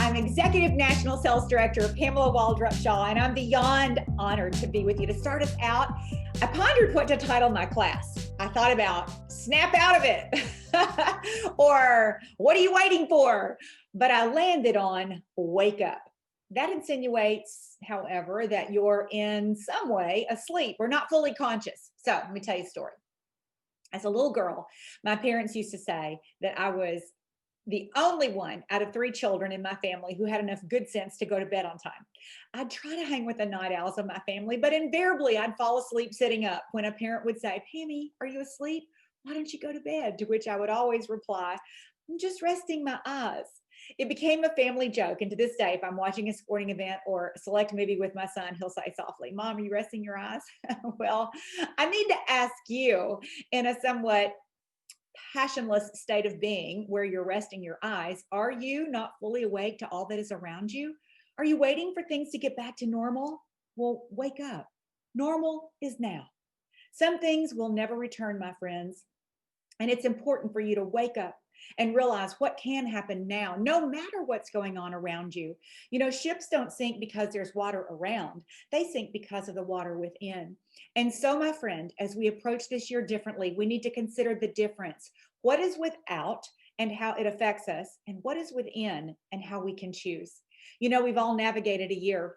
I'm Executive National Sales Director Pamela Waldrop Shaw, and I'm beyond honored to be with you. To start us out, I pondered what to title my class. I thought about snap out of it or what are you waiting for? But I landed on wake up. That insinuates, however, that you're in some way asleep or not fully conscious. So let me tell you a story. As a little girl, my parents used to say that I was the only one out of 3 children in my family who had enough good sense to go to bed on time. I'd try to hang with the night owls of my family, but invariably I'd fall asleep sitting up when a parent would say, "Pammy, are you asleep? Why don't you go to bed?" To which I would always reply, "I'm just resting my eyes." It became a family joke. And to this day, if I'm watching a sporting event or a select movie with my son, he'll say softly, "Mom, are you resting your eyes?" Well, I need to ask you, in a somewhat passionless state of being where you're resting your eyes, are you not fully awake to all that is around you? Are you waiting for things to get back to normal? Well, wake up. Normal is now. Some things will never return, my friends. And it's important for you to wake up and realize what can happen now, no matter what's going on around you. You know, ships don't sink because there's water around. They sink because of the water within. And so, my friend, as we approach this year differently, we need to consider the difference. What is without and how it affects us, and what is within and how we can choose. You know, we've all navigated a year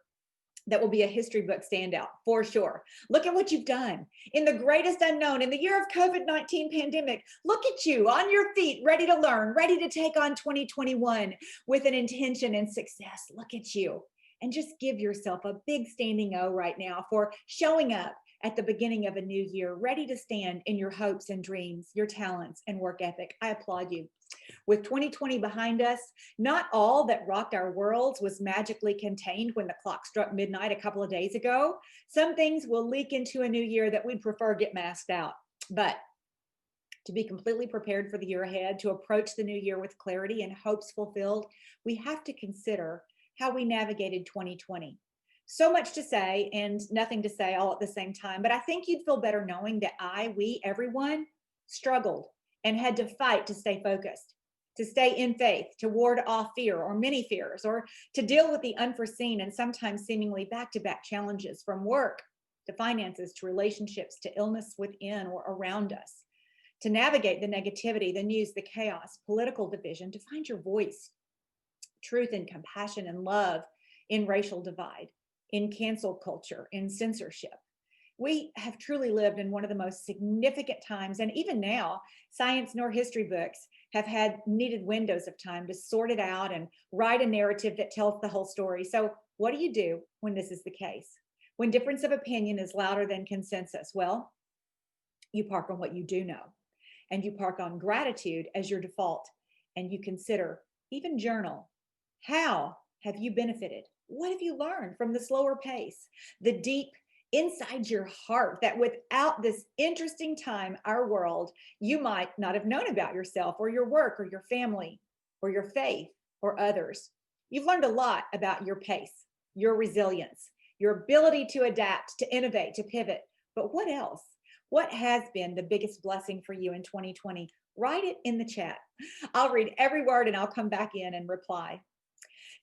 that will be a history book standout for sure. Look at what you've done in the greatest unknown, in the year of COVID-19 pandemic. Look at you on your feet, ready to learn, ready to take on 2021 with an intention and success. Look at you. And just give yourself a big standing O right now for showing up at the beginning of a new year, ready to stand in your hopes and dreams, your talents and work ethic. I applaud you. With 2020 behind us, not all that rocked our worlds was magically contained when the clock struck midnight a couple of days ago. Some things will leak into a new year that we'd prefer get masked out. But to be completely prepared for the year ahead, to approach the new year with clarity and hopes fulfilled, we have to consider how we navigated 2020. So much to say and nothing to say all at the same time. But I think you'd feel better knowing that we, everyone, struggled and had to fight to stay focused, to stay in faith, to ward off fear or many fears, or to deal with the unforeseen and sometimes seemingly back-to-back challenges, from work to finances to relationships to illness within or around us, to navigate the negativity, the news, the chaos, political division, to find your voice, truth and compassion and love in racial divide, in cancel culture, in censorship. We have truly lived in one of the most significant times, and even now, science nor history books have had needed windows of time to sort it out and write a narrative that tells the whole story. So what do you do when this is the case? When difference of opinion is louder than consensus? Well, you park on what you do know, and you park on gratitude as your default, and you consider, even journal, how have you benefited? What have you learned from the slower pace, the deep inside your heart that without this interesting time, our world, you might not have known about yourself or your work or your family or your faith or others? You've learned a lot about your pace, your resilience, your ability to adapt, to innovate, to pivot. But what else? What has been the biggest blessing for you in 2020? Write it in the chat. I'll read every word and I'll come back in and reply.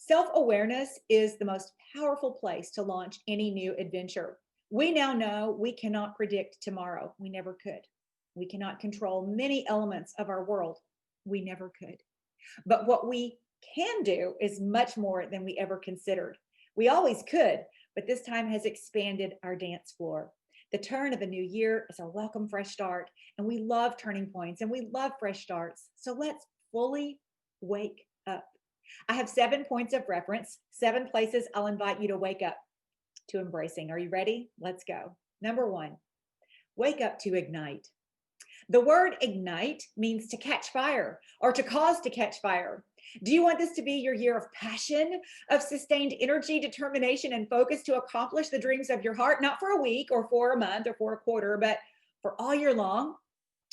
Self-awareness is the most powerful place to launch any new adventure. We now know we cannot predict tomorrow. We never could. We cannot control many elements of our world. We never could. But what we can do is much more than we ever considered. We always could, but this time has expanded our dance floor. The turn of a new year is a welcome fresh start, and we love turning points and we love fresh starts. So let's fully wake up. I have 7 points of reference, 7 places I'll invite you to wake up to embracing. Are you ready? Let's go. Number 1, wake up to ignite. The word ignite means to catch fire or to cause to catch fire. Do you want this to be your year of passion, of sustained energy, determination, and focus to accomplish the dreams of your heart, not for a week or for a month or for a quarter, but for all year long,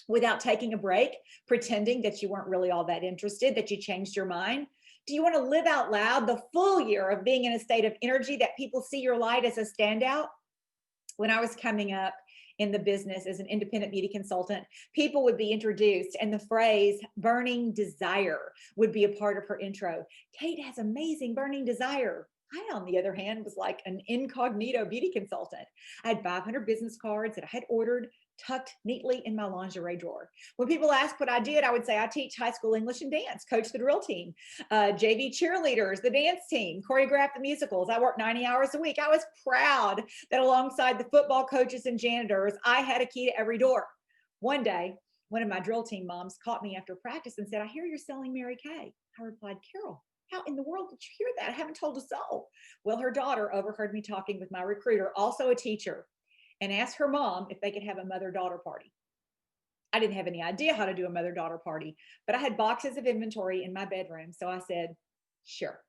without taking a break, pretending that you weren't really all that interested, that you changed your mind? Do you want to live out loud the full year of being in a state of energy that people see your light as a standout? When I was coming up in the business as an independent beauty consultant, people would be introduced and the phrase burning desire would be a part of her intro. Kate has amazing burning desire. I, on the other hand, was like an incognito beauty consultant. I had 500 business cards that I had ordered tucked neatly in my lingerie drawer. When people ask what I did, I would say I teach high school English and dance, coach the drill team, JV cheerleaders, the dance team, choreograph the musicals. I worked 90 hours a week. I was proud that alongside the football coaches and janitors, I had a key to every door. One day, one of my drill team moms caught me after practice and said, "I hear you're selling Mary Kay." I replied, "Carol, how in the world did you hear that? I haven't told a soul." Well, her daughter overheard me talking with my recruiter, also a teacher, and asked her mom if they could have a mother-daughter party. I didn't have any idea how to do a mother-daughter party, but I had boxes of inventory in my bedroom, so I said, sure.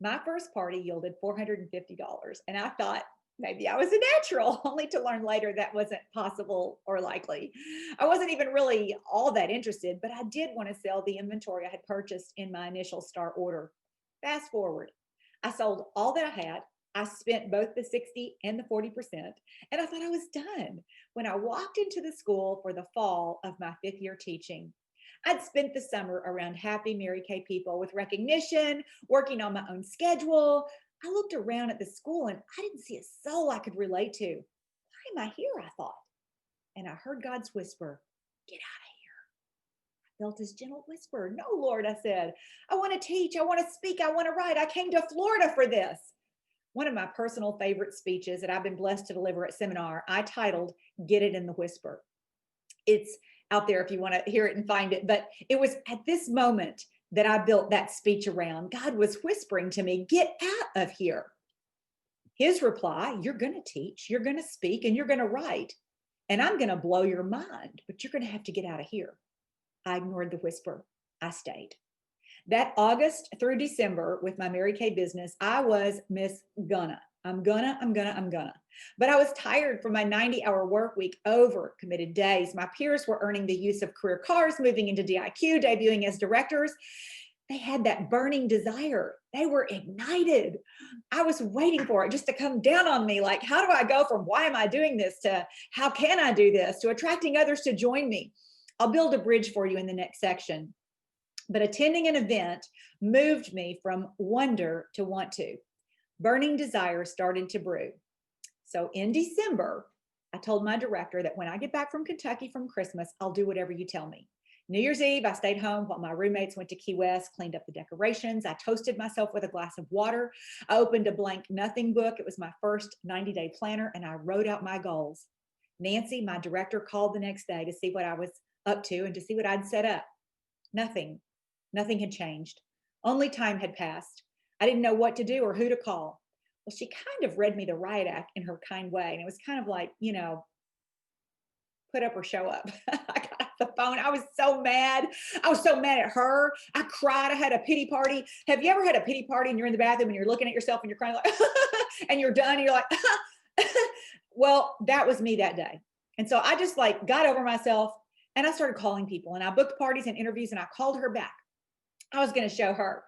My first party yielded $450, and I thought maybe I was a natural, only to learn later that wasn't possible or likely. I wasn't even really all that interested, but I did want to sell the inventory I had purchased in my initial start order. Fast forward, I sold all that I had. I spent both the 60 and the 40%, and I thought I was done when I walked into the school for the fall of my 5th year teaching. I'd spent the summer around happy Mary Kay people with recognition, working on my own schedule. I looked around at the school and I didn't see a soul I could relate to. Why am I here? I thought. And I heard God's whisper, "Get out of here." I felt his gentle whisper. "No, Lord," I said. "I want to teach. I want to speak. I want to write. I came to Florida for this." One of my personal favorite speeches that I've been blessed to deliver at seminar, I titled, "Get It in the Whisper." It's out there if you want to hear it and find it. But it was at this moment that I built that speech around. God was whispering to me, "Get out of here." His reply, "You're going to teach, you're going to speak, and you're going to write. And I'm going to blow your mind, but you're going to have to get out of here." I ignored the whisper. I stayed. That August through December with my Mary Kay business, I was Miss Gonna. I'm gonna. But I was tired from my 90-hour work week, over committed days. My peers were earning the use of career cars, moving into DIQ, debuting as directors. They had that burning desire. They were ignited. I was waiting for it just to come down on me. Like, how do I go from why am I doing this to how can I do this to attracting others to join me? I'll build a bridge for you in the next section. But attending an event moved me from wonder to want to. Burning desire started to brew. So in December, I told my director that when I get back from Kentucky from Christmas, I'll do whatever you tell me. New Year's Eve, I stayed home while my roommates went to Key West, cleaned up the decorations. I toasted myself with a glass of water. I opened a blank nothing book. It was my first 90-day planner, and I wrote out my goals. Nancy, my director, called the next day to see what I was up to and to see what I'd set up. Nothing had changed. Only time had passed. I didn't know what to do or who to call. Well, she kind of read me the riot act in her kind way. And it was kind of like, put up or show up. I got off the phone. I was so mad. I was so mad at her. I cried. I had a pity party. Have you ever had a pity party and you're in the bathroom and you're looking at yourself and you're crying like, and you're done and you're like, well, that was me that day. And so I just got over myself and I started calling people and I booked parties and interviews and I called her back. I was going to show her.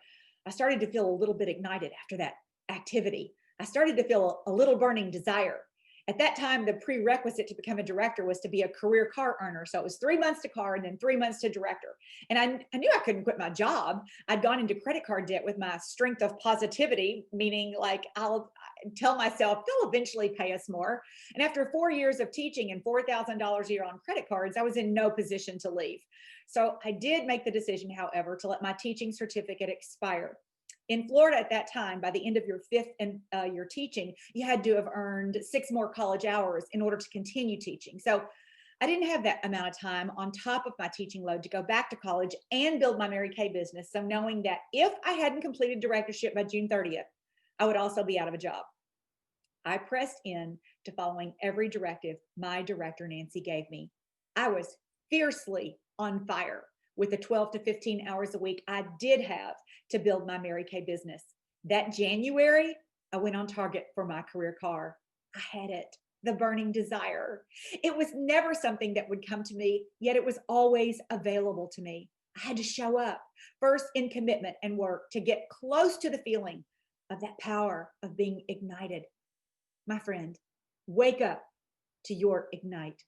I started to feel a little bit ignited after that activity. I started to feel a little burning desire. At that time, the prerequisite to become a director was to be a career car earner. So it was 3 months to car and then 3 months to director. And I knew I couldn't quit my job. I'd gone into credit card debt with my strength of positivity, meaning I'll tell myself they'll eventually pay us more. And after 4 years of teaching and $4,000 a year on credit cards, I was in no position to leave. So I did make the decision, however, to let my teaching certificate expire. In Florida at that time, by the end of your 5th year teaching, you had to have earned 6 more college hours in order to continue teaching. So I didn't have that amount of time on top of my teaching load to go back to college and build my Mary Kay business. So knowing that if I hadn't completed directorship by June 30th, I would also be out of a job. I pressed in to following every directive my director, Nancy, gave me. I was fiercely on fire with the 12 to 15 hours a week I did have to build my Mary Kay business. That January, I went on target for my career car. I had it, the burning desire. It was never something that would come to me, yet it was always available to me. I had to show up, first in commitment and work, to get close to the feeling of that power of being ignited. My friend, wake up. to your ignite?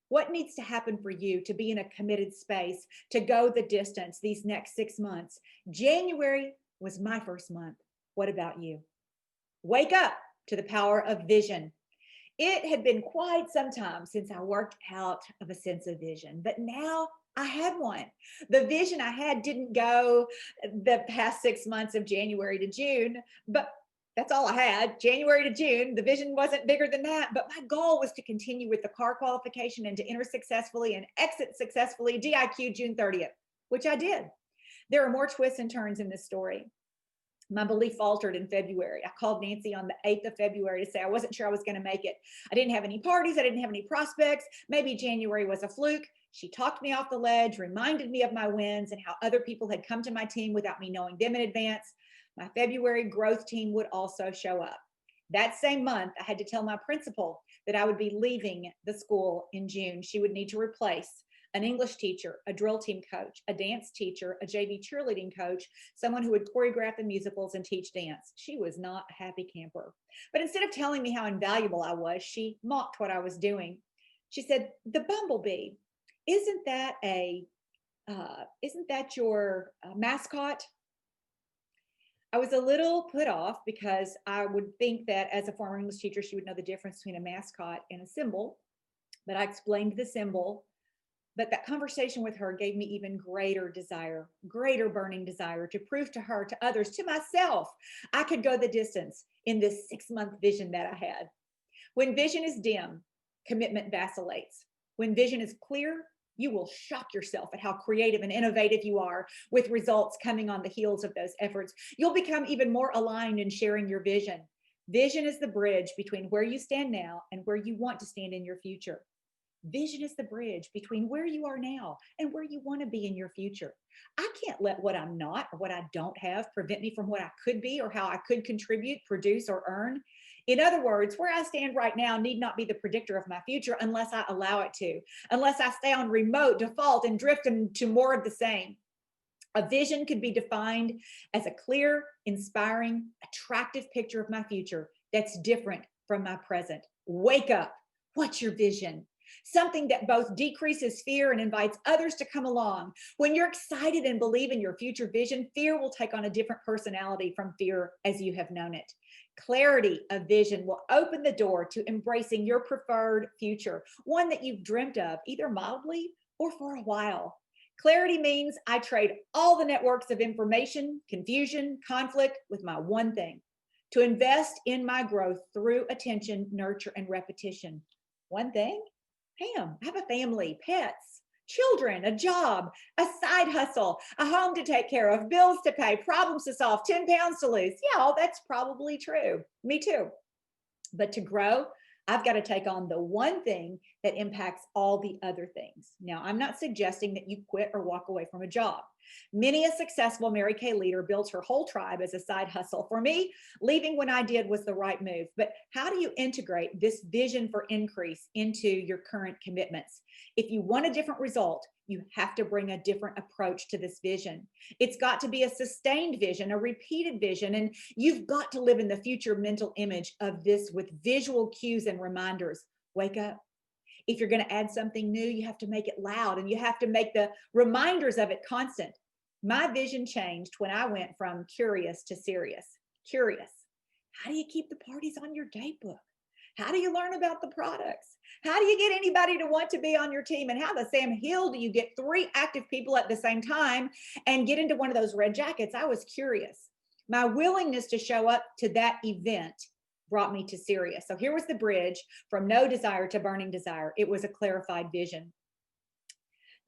What needs to happen for you to be in a committed space, to go the distance these next 6 months? January was my first month. What about you? Wake up to the power of vision. It had been quite some time since I worked out of a sense of vision, but now I had one. The vision I had didn't go the past 6 months of January to June, but that's all I had. January to June, the vision wasn't bigger than that, but my goal was to continue with the car qualification and to enter successfully and exit successfully DIQ June 30th, which I did. There are more twists and turns in this story. My belief faltered in February. I called Nancy on the 8th of February to say I wasn't sure I was going to make it. I didn't have any parties. I didn't have any prospects. Maybe January was a fluke. She talked me off the ledge, reminded me of my wins and how other people had come to my team without me knowing them in advance. My February growth team would also show up. That same month, I had to tell my principal that I would be leaving the school in June. She would need to replace an English teacher, a drill team coach, a dance teacher, a JV cheerleading coach, someone who would choreograph the musicals and teach dance. She was not a happy camper. But instead of telling me how invaluable I was, she mocked what I was doing. She said, "The bumblebee, isn't that your mascot?" I was a little put off because I would think that as a former English teacher, she would know the difference between a mascot and a symbol. But I explained the symbol. But that conversation with her gave me even greater desire, greater burning desire to prove to her, to others, to myself, I could go the distance in this 6-month vision that I had. When vision is dim, commitment vacillates. When vision is clear, you will shock yourself at how creative and innovative you are with results coming on the heels of those efforts. You'll become even more aligned in sharing your vision. Vision is the bridge between where you stand now and where you want to stand in your future. Vision is the bridge between where you are now and where you want to be in your future. I can't let what I'm not or what I don't have prevent me from what I could be or how I could contribute, produce, or earn. In other words, where I stand right now need not be the predictor of my future unless I allow it to, unless I stay on remote, default, and drift into more of the same. A vision could be defined as a clear, inspiring, attractive picture of my future that's different from my present. Wake up. What's your vision? Something that both decreases fear and invites others to come along. When you're excited and believe in your future vision, fear will take on a different personality from fear as you have known it. Clarity of vision will open the door to embracing your preferred future, one that you've dreamt of, either mildly or for a while. Clarity means I trade all the networks of information, confusion, conflict with my one thing: to invest in my growth through attention, nurture, and repetition. One thing? Pam, I have a family, pets, children, a job, a side hustle, a home to take care of, bills to pay, problems to solve, 10 pounds to lose. Yeah, that's probably true. Me too. But to grow, I've got to take on the one thing that impacts all the other things. Now, I'm not suggesting that you quit or walk away from a job. Many a successful Mary Kay leader built her whole tribe as a side hustle. For me, leaving when I did was the right move. But how do you integrate this vision for increase into your current commitments? If you want a different result, you have to bring a different approach to this vision. It's got to be a sustained vision, a repeated vision, and you've got to live in the future mental image of this with visual cues and reminders. Wake up. If you're going to add something new, you have to make it loud and you have to make the reminders of it constant. My vision changed when I went from curious to serious. Curious. How do you keep the parties on your date book? How do you learn about the products? How do you get anybody to want to be on your team? And how the Sam Hill do you get 3 active people at the same time and get into one of those red jackets? I was curious. My willingness to show up to that event brought me to serious. So here was the bridge from no desire to burning desire. It was a clarified vision.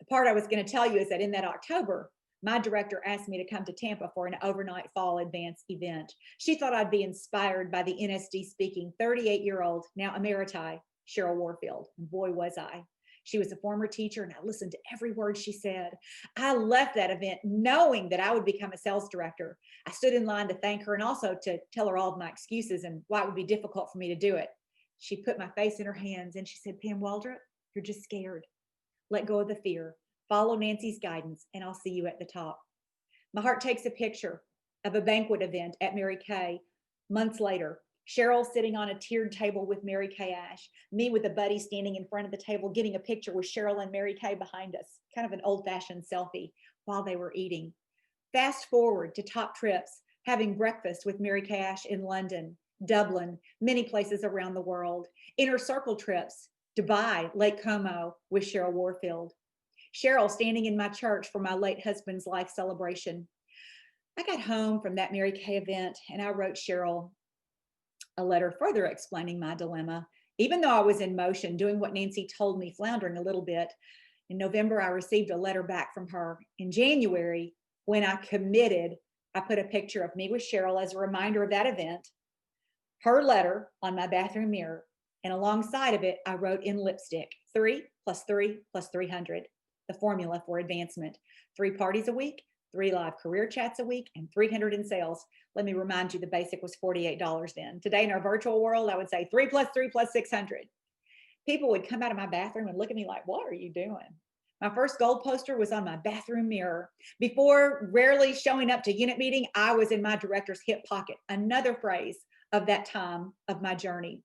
The part I was going to tell you is that in that October, my director asked me to come to Tampa for an overnight fall advance event. She thought I'd be inspired by the NSD speaking 38-year-old, now emeriti, Cheryl Warfield. And boy, was I. She was a former teacher and I listened to every word she said. I left that event knowing that I would become a sales director. I stood in line to thank her and also to tell her all of my excuses and why it would be difficult for me to do it. She put my face in her hands and she said, "Pam Waldrop, you're just scared. Let go of the fear. Follow Nancy's guidance and I'll see you at the top." My heart takes a picture of a banquet event at Mary Kay months later. Cheryl sitting on a tiered table with Mary Kay Ash, me with a buddy standing in front of the table getting a picture with Cheryl and Mary Kay behind us, kind of an old-fashioned selfie while they were eating. Fast forward to top trips, having breakfast with Mary Kay Ash in London, Dublin, many places around the world, inner circle trips, Dubai, Lake Como with Cheryl Warfield. Cheryl standing in my church for my late husband's life celebration. I got home from that Mary Kay event and I wrote Cheryl a letter further explaining my dilemma. Even though I was in motion, doing what Nancy told me, floundering a little bit, in November, I received a letter back from her. In January, when I committed, I put a picture of me with Cheryl as a reminder of that event, her letter on my bathroom mirror, and alongside of it, I wrote in lipstick, 3 + 3 + 300, the formula for advancement. 3 parties a week, 3 live career chats a week, and 300 in sales. Let me remind you, the basic was $48 then. Today in our virtual world, I would say 3 + 3 + 600. People would come out of my bathroom and look at me like, what are you doing? My first goal poster was on my bathroom mirror. Before rarely showing up to unit meeting, I was in my director's hip pocket. Another phrase of that time of my journey.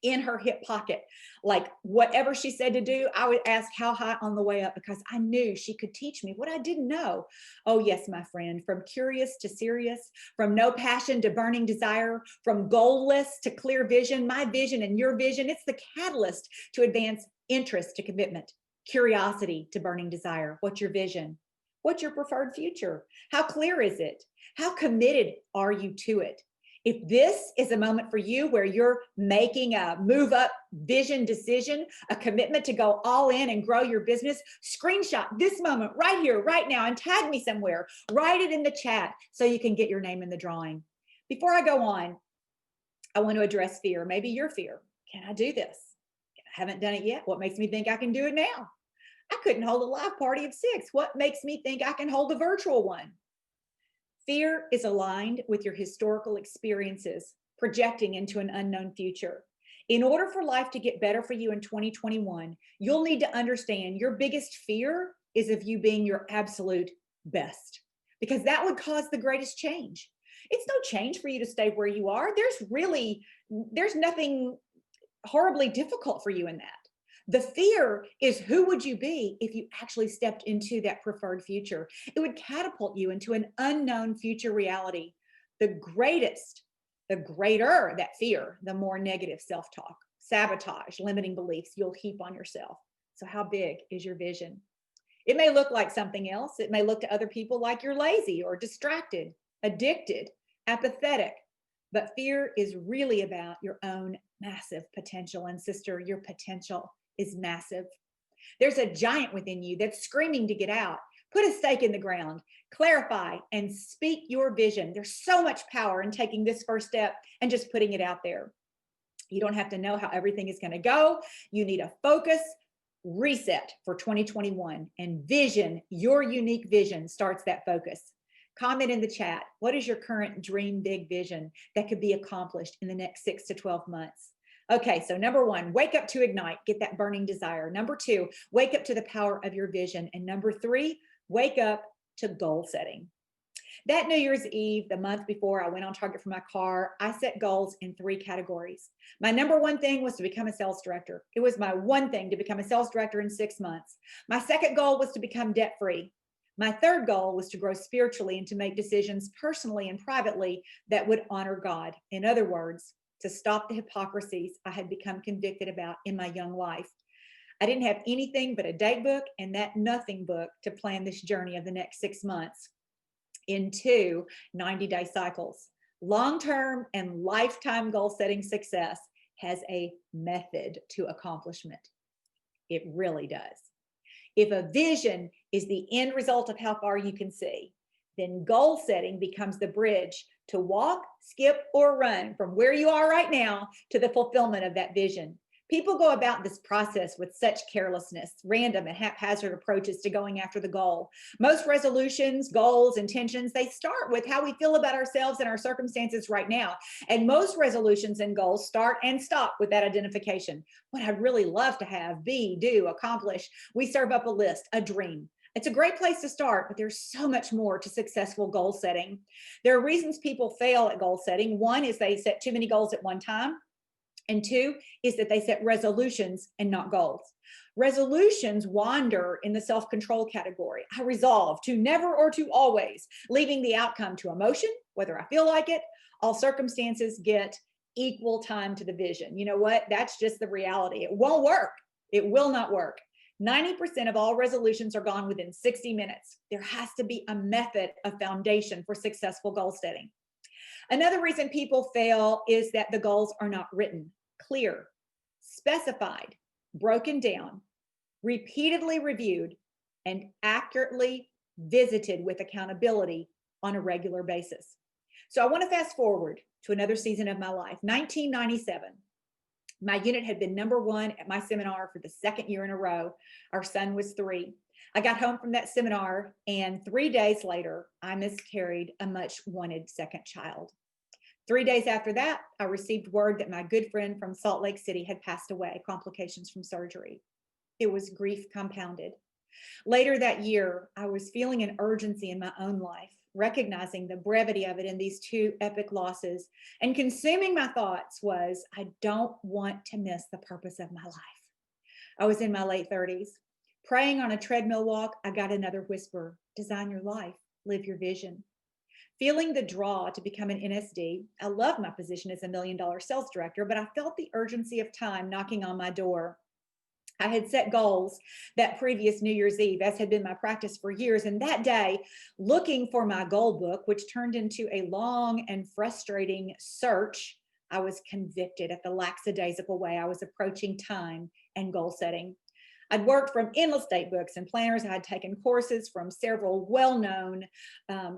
In her hip pocket, like whatever she said to do, I would ask how high on the way up because I knew she could teach me what I didn't know. Oh yes, my friend, from curious to serious, from no passion to burning desire, from goalless to clear vision, my vision and your vision, it's the catalyst to advance interest to commitment, curiosity to burning desire. What's your vision? What's your preferred future? How clear is it? How committed are you to it? If this is a moment for you where you're making a move up vision decision, a commitment to go all in and grow your business, screenshot this moment right here, right now, and tag me somewhere. Write it in the chat so you can get your name in the drawing. Before I go on, I want to address fear. Maybe your fear. Can I do this? I haven't done it yet. What makes me think I can do it now? I couldn't hold a live party of 6. What makes me think I can hold a virtual one? Fear is aligned with your historical experiences, projecting into an unknown future. In order for life to get better for you in 2021, you'll need to understand your biggest fear is of you being your absolute best, because that would cause the greatest change. It's no change for you to stay where you are. There's nothing horribly difficult for you in that. The fear is, who would you be if you actually stepped into that preferred future? It would catapult you into an unknown future reality. The greater that fear, the more negative self-talk, sabotage, limiting beliefs you'll heap on yourself. So how big is your vision? It may look like something else. It may look to other people like you're lazy or distracted, addicted, apathetic. But fear is really about your own massive potential. And sister, your potential is massive. There's a giant within you that's screaming to get out. Put a stake in the ground, clarify, and speak your vision. There's so much power in taking this first step and just putting it out there. You don't have to know how everything is going to go. You need a focus, reset for 2021, and vision. Your unique vision starts that focus. Comment in the chat. What is your current dream big vision that could be accomplished in the next 6 to 12 months? Okay, so number 1, wake up to ignite, get that burning desire. Number 2, wake up to the power of your vision. And number 3, wake up to goal setting. That New Year's Eve, the month before I went on target for my car, I set goals in 3 categories. My number 1 thing was to become a sales director. It was my one thing to become a sales director in 6 months. My second goal was to become debt-free. My third goal was to grow spiritually and to make decisions personally and privately that would honor God. In other words, to stop the hypocrisies I had become convicted about in my young life. I didn't have anything but a date book and that nothing book to plan this journey of the next 6 months in 2 90-day cycles. Long-term and lifetime goal-setting success has a method to accomplishment. It really does. If a vision is the end result of how far you can see, then goal setting becomes the bridge to walk, skip, or run from where you are right now to the fulfillment of that vision. People go about this process with such carelessness, random and haphazard approaches to going after the goal. Most resolutions, goals, intentions, they start with how we feel about ourselves and our circumstances right now. And most resolutions and goals start and stop with that identification. What I'd really love to have, be, do, accomplish. We serve up a list, a dream It's a great place to start, but there's so much more to successful goal setting. There are reasons people fail at goal setting. One is they set too many goals at one time. And two is that they set resolutions and not goals. Resolutions wander in the self-control category. I resolve to never or to always, leaving the outcome to emotion, whether I feel like it. All circumstances get equal time to the vision. You know what? That's just the reality. It won't work. It will not work. 90% of all resolutions are gone within 60 minutes. There has to be a method, a foundation for successful goal setting. Another reason people fail is that the goals are not written, clear, specified, broken down, repeatedly reviewed, and accurately visited with accountability on a regular basis. So I want to fast forward to another season of my life, 1997. My unit had been #1 at my seminar for the second year in a row. Our son was 3. I got home from that seminar, and 3 days later, I miscarried a much wanted second child. 3 days after that, I received word that my good friend from Salt Lake City had passed away, complications from surgery. It was grief compounded. Later that year, I was feeling an urgency in my own life, recognizing the brevity of it in these 2 epic losses, and consuming my thoughts was, I don't want to miss the purpose of my life. I was in my late 30s. Praying on a treadmill walk, I got another whisper, design your life, live your vision. Feeling the draw to become an NSD, I loved my position as a $1 million sales director, but I felt the urgency of time knocking on my door. I had set goals that previous New Year's Eve, as had been my practice for years. And that day, looking for my goal book, which turned into a long and frustrating search, I was convicted at the lackadaisical way I was approaching time and goal setting. I'd worked from endless date books and planners. I had taken courses from several well-known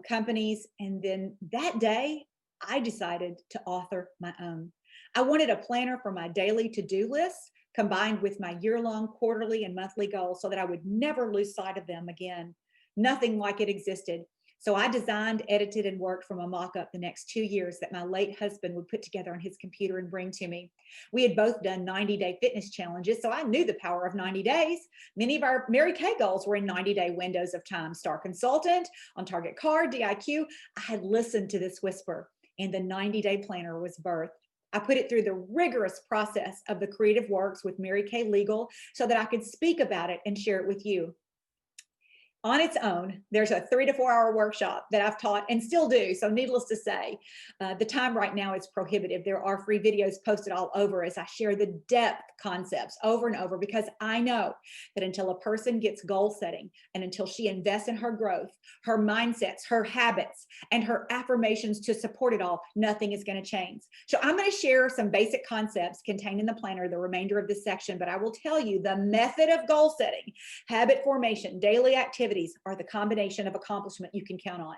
companies. And then that day, I decided to author my own. I wanted a planner for my daily to-do list combined with my year-long, quarterly, and monthly goals so that I would never lose sight of them again. Nothing like it existed. So I designed, edited, and worked from a mock-up the next 2 years that my late husband would put together on his computer and bring to me. We had both done 90-day fitness challenges, so I knew the power of 90 days. Many of our Mary Kay goals were in 90-day windows of time. Star Consultant, On Target Card, DIQ. I had listened to this whisper, and the 90-day planner was birthed. I put it through the rigorous process of the creative works with Mary Kay Legal so that I could speak about it and share it with you. On its own, there's a 3 to 4 hour workshop that I've taught and still do. So needless to say, the time right now is prohibitive. There are free videos posted all over as I share the depth concepts over and over, because I know that until a person gets goal setting and until she invests in her growth, her mindsets, her habits, and her affirmations to support it all, nothing is going to change. So I'm going to share some basic concepts contained in the planner, the remainder of this section, but I will tell you the method of goal setting, habit formation, daily activities, are the combination of accomplishment you can count on.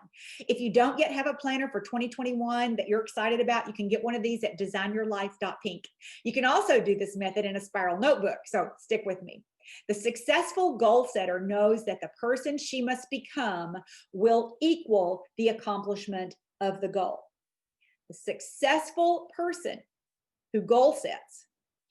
If you don't yet have a planner for 2021 that you're excited about, you can get one of these at designyourlife.pink. You can also do this method in a spiral notebook, so stick with me. The successful goal setter knows that the person she must become will equal the accomplishment of the goal. The successful person who goal sets,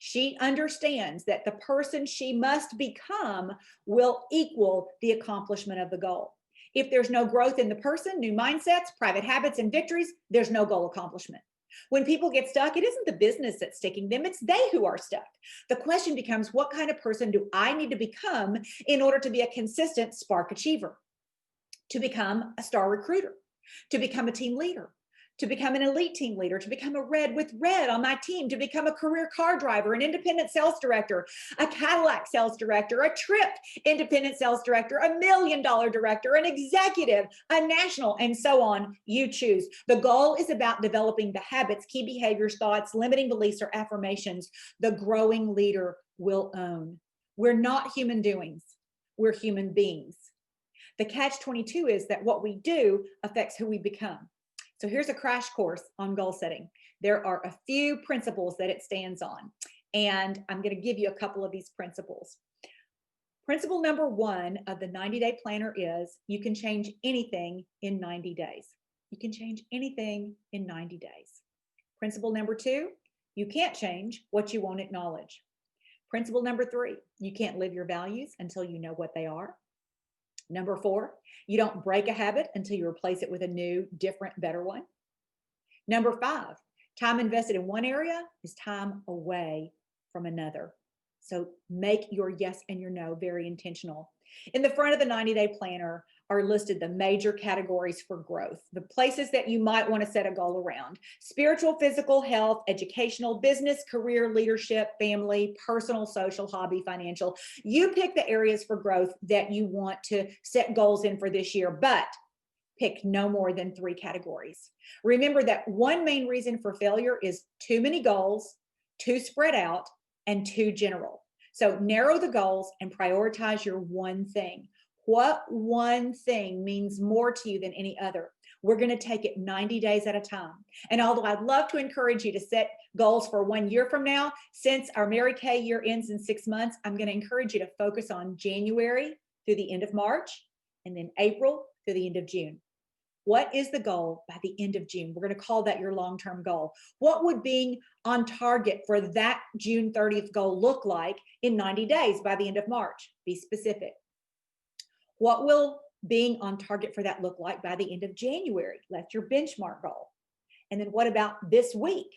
she understands that the person she must become will equal the accomplishment of the goal. If there's no growth in the person, new mindsets, private habits, and victories, there's no goal accomplishment. When people get stuck, it isn't the business that's sticking them, it's they who are stuck. The question becomes, what kind of person do I need to become in order to be a consistent spark achiever, to become a star recruiter, to become a team leader, to become an elite team leader, to become a red with red on my team, to become a career car driver, an independent sales director, a Cadillac sales director, a Trip independent sales director, $1 million director, an executive, a national, and so on. You choose. The goal is about developing the habits, key behaviors, thoughts, limiting beliefs, or affirmations the growing leader will own. We're not human doings. We're human beings. The catch-22 is that what we do affects who we become. So here's a crash course on goal setting. There are a few principles that it stands on, and I'm going to give you a couple of these principles. Principle number 1 of the 90-day planner is you can change anything in 90 days. You can change anything in 90 days. Principle number 2, you can't change what you won't acknowledge. Principle number 3, you can't live your values until you know what they are. Number 4, you don't break a habit until you replace it with a new, different, better one. Number 5, time invested in one area is time away from another. So make your yes and your no very intentional. In the front of the 90-day planner are listed the major categories for growth, the places that you might want to set a goal around: spiritual, physical, health, educational, business, career, leadership, family, personal, social, hobby, financial. You pick the areas for growth that you want to set goals in for this year, but pick no more than 3 categories. Remember that one main reason for failure is too many goals, too spread out, and too general. So narrow the goals and prioritize your one thing. What one thing means more to you than any other? We're going to take it 90 days at a time. And although I'd love to encourage you to set goals for 1 year from now, since our Mary Kay year ends in 6 months, I'm going to encourage you to focus on January through the end of March, and then April through the end of June. What is the goal by the end of June? We're going to call that your long-term goal. What would being on target for that June 30th goal look like in 90 days by the end of March? Be specific. What will being on target for that look like by the end of January? That's your benchmark goal. And then what about this week?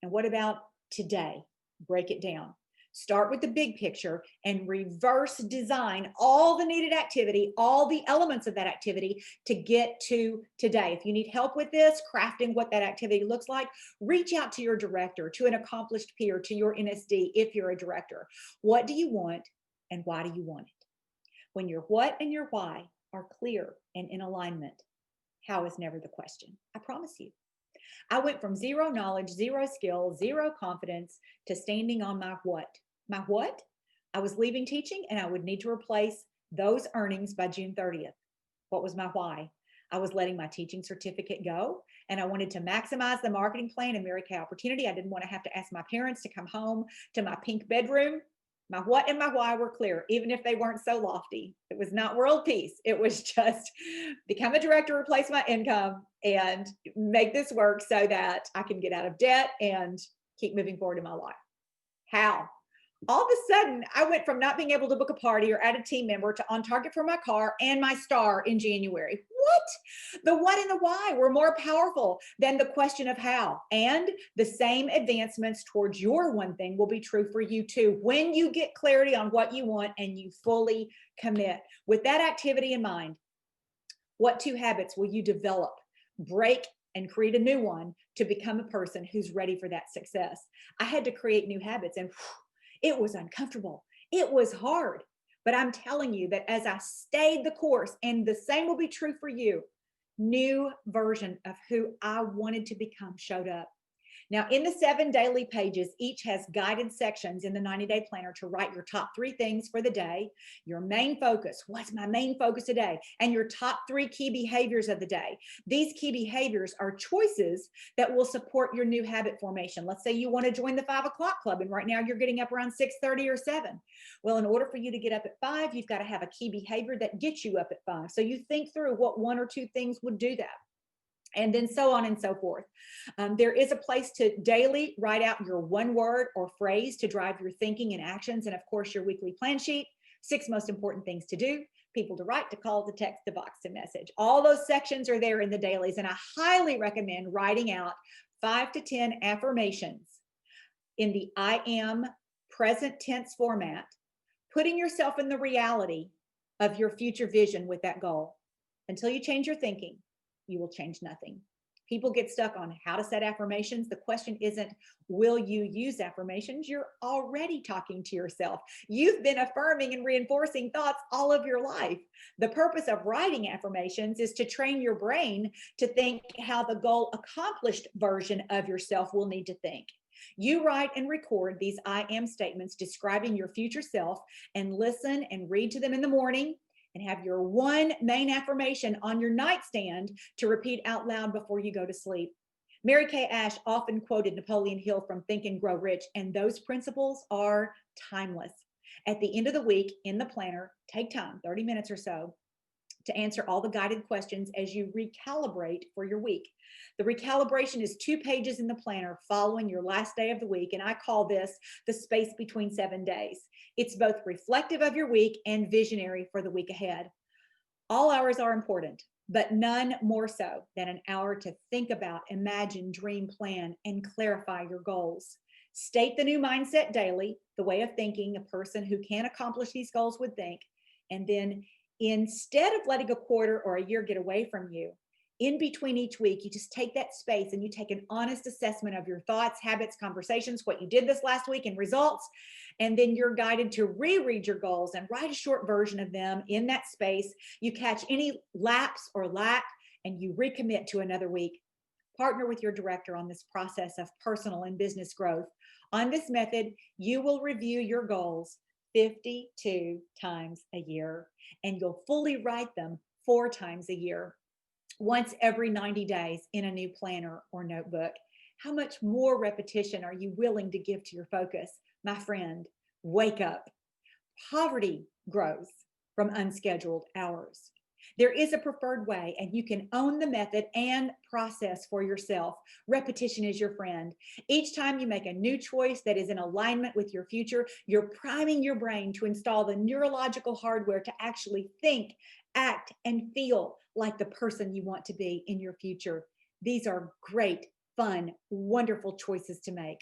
And what about today? Break it down. Start with the big picture and reverse design all the needed activity, all the elements of that activity to get to today. If you need help with this, crafting what that activity looks like, reach out to your director, to an accomplished peer, to your NSD if you're a director. What do you want and why do you want it? When your what and your why are clear and in alignment, how is never the question. I promise you. I went from 0 knowledge, 0 skill, 0 confidence to standing on my what. My what? I was leaving teaching and I would need to replace those earnings by June 30th. What was my why? I was letting my teaching certificate go and I wanted to maximize the marketing plan and Mary Kay opportunity. I didn't want to have to ask my parents to come home to my pink bedroom. My what and my why were clear, even if they weren't so lofty. It was not world peace. It was just become a director, replace my income, and make this work so that I can get out of debt and keep moving forward in my life. How? All of a sudden, I went from not being able to book a party or add a team member to on target for my car and my star in January. What? The what and the why were more powerful than the question of how. And the same advancements towards your one thing will be true for you too when you get clarity on what you want and you fully commit. With that activity in mind, what 2 habits will you develop, break, and create a new one to become a person who's ready for that success? I had to create new habits and it was uncomfortable. It was hard. But I'm telling you that as I stayed the course, and the same will be true for you, new version of who I wanted to become showed up. Now, in the 7 daily pages, each has guided sections in the 90-day planner to write your top 3 things for the day, your main focus, what's my main focus today, and your top 3 key behaviors of the day. These key behaviors are choices that will support your new habit formation. Let's say you want to join the 5 o'clock club, and right now you're getting up around 6:30 or 7. Well, in order for you to get up at 5, you've got to have a key behavior that gets you up at 5. So you think through what 1 or 2 things would do that. And then so on and so forth. There is a place to daily write out your 1 word or phrase to drive your thinking and actions. And of course, your weekly plan sheet, 6 most important things to do, people to write, to call, to text, to box, to message. All those sections are there in the dailies. And I highly recommend writing out 5 to 10 affirmations in the I am present tense format, putting yourself in the reality of your future vision with that goal. Until you change your thinking, you will change nothing. People get stuck on how to set affirmations. The question isn't, will you use affirmations? You're already talking to yourself. You've been affirming and reinforcing thoughts all of your life. The purpose of writing affirmations is to train your brain to think how the goal accomplished version of yourself will need to think. You write and record these I am statements describing your future self and listen and read to them in the morning, and have your 1 main affirmation on your nightstand to repeat out loud before you go to sleep. Mary Kay Ash often quoted Napoleon Hill from Think and Grow Rich, and those principles are timeless. At the end of the week in the planner, take time, 30 minutes or so, to answer all the guided questions as you recalibrate for your week. The recalibration is 2 pages in the planner following your last day of the week, and I call this the space between 7 days. It's both reflective of your week and visionary for the week ahead. All hours are important, but none more so than an hour to think about, imagine, dream, plan, and clarify your goals. State the new mindset daily, the way of thinking a person who can accomplish these goals would think. And then instead of letting a quarter or a year get away from you, in between each week, you just take that space and you take an honest assessment of your thoughts, habits, conversations, what you did this last week, and results. And then you're guided to reread your goals and write a short version of them in that space. You catch any lapse or lack and you recommit to another week. Partner with your director on this process of personal and business growth. On this method, you will review your goals 52 times a year, and you'll fully write them 4 times a year, once every 90 days in a new planner or notebook. How much more repetition are you willing to give to your focus? My friend, wake up. Poverty grows from unscheduled hours. There is a preferred way, and you can own the method and process for yourself. Repetition is your friend. Each time you make a new choice that is in alignment with your future, you're priming your brain to install the neurological hardware to actually think, act, and feel like the person you want to be in your future. These are great, fun, wonderful choices to make.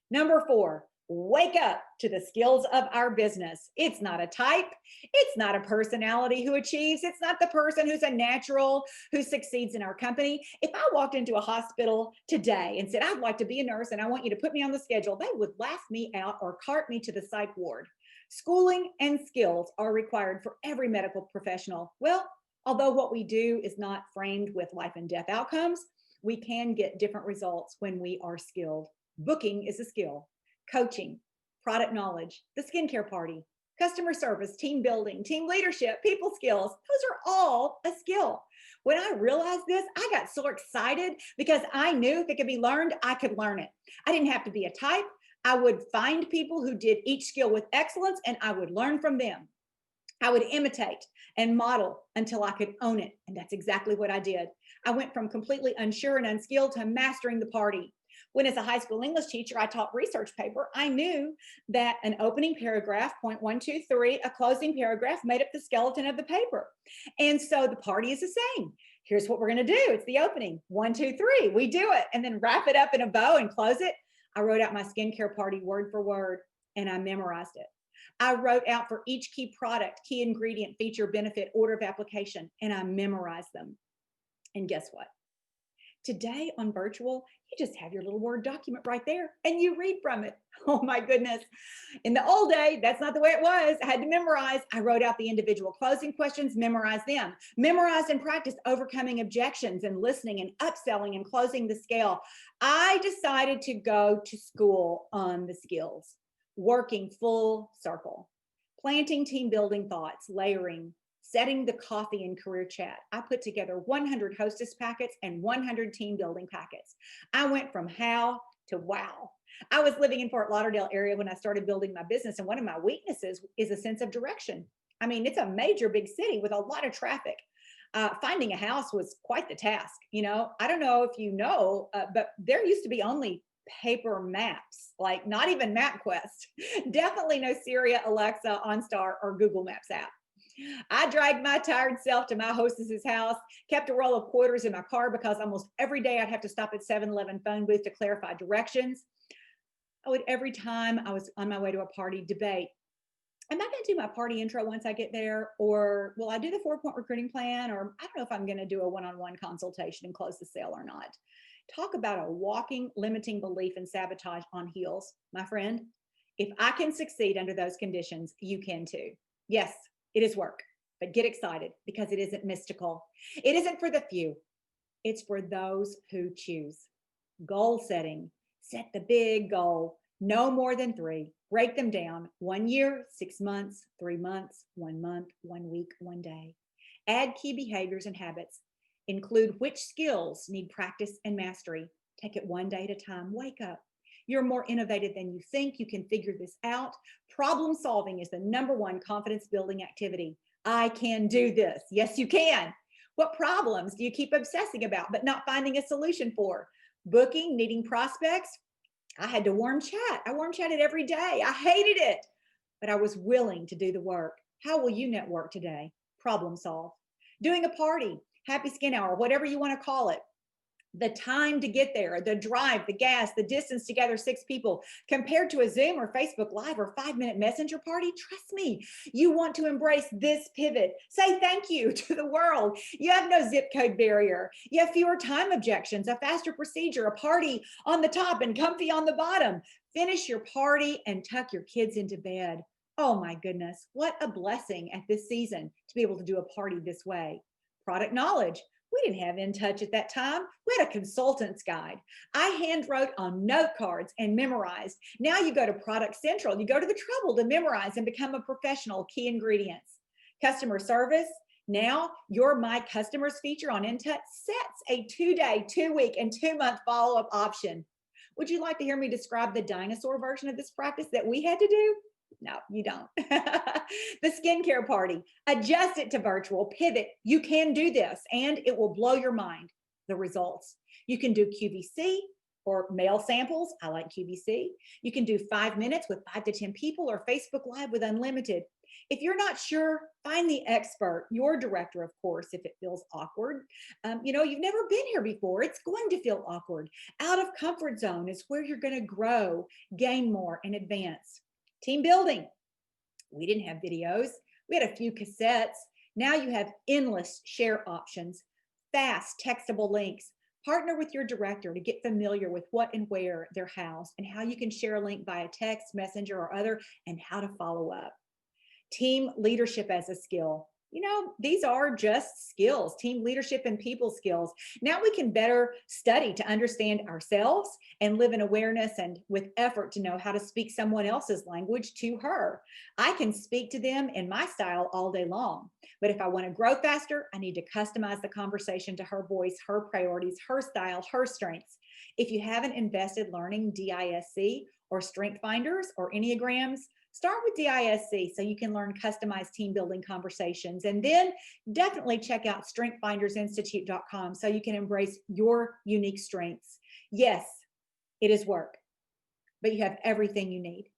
Number 4, wake up to the skills of our business. It's not a type. It's not a personality who achieves. It's not the person who's a natural who succeeds in our company. If I walked into a hospital today and said, I'd like to be a nurse and I want you to put me on the schedule, they would laugh me out or cart me to the psych ward. Schooling and skills are required for every medical professional. Well, although what we do is not framed with life and death outcomes, we can get different results when we are skilled. Booking is a skill. Coaching, product knowledge, the skincare party, customer service, team building, team leadership, people skills, those are all a skill. When I realized this, I got so excited because I knew if it could be learned, I could learn it. I didn't have to be a type. I would find people who did each skill with excellence and I would learn from them. I would imitate and model until I could own it. And that's exactly what I did. I went from completely unsure and unskilled to mastering the party. When as a high school English teacher, I taught research paper, I knew that an opening paragraph, point 1, 2, 3, a closing paragraph made up the skeleton of the paper. And so the party is the same. Here's what we're going to do. It's the opening. 1, 2, 3. We do it and then wrap it up in a bow and close it. I wrote out my skincare party word for word and I memorized it. I wrote out for each key product, key ingredient, feature, benefit, order of application, and I memorized them. And guess what? Today on virtual, you just have your little Word document right there and you read from it. Oh my goodness. In the old day, that's not the way it was. I had to memorize. I wrote out the individual closing questions, memorized them, memorized and practiced overcoming objections and listening and upselling and closing the scale. I decided to go to school on the skills, working full circle, planting team building thoughts, layering, setting the coffee and career chat. I put together 100 hostess packets and 100 team building packets. I went from how to wow. I was living in Fort Lauderdale area when I started building my business. And one of my weaknesses is a sense of direction. I mean, it's a major big city with a lot of traffic. Finding a house was quite the task. You know, I don't know if you know, but there used to be only paper maps, like not even MapQuest. Definitely no Siri, Alexa, OnStar, or Google Maps app. I dragged my tired self to my hostess's house, kept a roll of quarters in my car because almost every day I'd have to stop at 7-Eleven phone booth to clarify directions. I would, every time I was on my way to a party, debate, am I going to do my party intro once I get there? Or will I do the 4-point recruiting plan? Or I don't know if I'm going to do a one-on-one consultation and close the sale or not. Talk about a walking, limiting belief and sabotage on heels. My friend, if I can succeed under those conditions, you can too. Yes, it is work, but get excited because it isn't mystical. It isn't for the few. It's for those who choose. Goal setting. Set the big goal. No more than 3. Break them down. 1 year, 6 months, 3 months, 1 month, 1 week, 1 day. Add key behaviors and habits. Include which skills need practice and mastery. Take it 1 day at a time. Wake up. You're more innovative than you think. You can figure this out. Problem solving is the #1 confidence building activity. I can do this. Yes, you can. What problems do you keep obsessing about but not finding a solution for? Booking, needing prospects. I had to warm chat. I warm chatted every day. I hated it, but I was willing to do the work. How will you network today? Problem solve. doing a party, happy skin hour, whatever you want to call it. The time to get there, the drive, the gas, the distance to gather 6 people compared to a Zoom or Facebook Live or 5-minute messenger party. Trust me, you want to embrace this pivot. Say thank you to the world. You have no zip code barrier. You have fewer time objections, a faster procedure, a party on the top and comfy on the bottom. Finish your party and tuck your kids into bed. Oh my goodness, what a blessing at this season to be able to do a party this way. Product knowledge. We didn't have InTouch at that time. We had a consultant's guide. I hand wrote on note cards and memorized. Now you go to Product Central. You go to the trouble to memorize and become a professional. Key ingredients. Customer service. Now your My Customers feature on InTouch sets a 2-day, 2-week, and 2-month follow-up option. Would you like to hear me describe the dinosaur version of this practice that we had to do? No, you don't. The skincare party, adjust it to virtual, pivot. You can do this and it will blow your mind. The results. You can do QVC or mail samples. I like QVC. You can do 5 minutes with 5 to 10 people or Facebook Live with unlimited. If you're not sure, find the expert, your director, of course, if it feels awkward. You've never been here before. It's going to feel awkward. Out of comfort zone is where you're going to grow, gain more, and advance. Team building. We didn't have videos. We had a few cassettes. Now you have endless share options, fast textable links. Partner with your director to get familiar with what and where they're housed and how you can share a link via text, messenger, or other, and how to follow up. Team leadership as a skill. These are just skills, team leadership and people skills. Now we can better study to understand ourselves and live in awareness and with effort to know how to speak someone else's language to her. I can speak to them in my style all day long, but if I want to grow faster, I need to customize the conversation to her voice, her priorities, her style, her strengths. If you haven't invested learning DISC or Strength Finders or Enneagrams, start with DISC so you can learn customized team building conversations. And then definitely check out strengthfindersinstitute.com so you can embrace your unique strengths. Yes, it is work, but you have everything you need.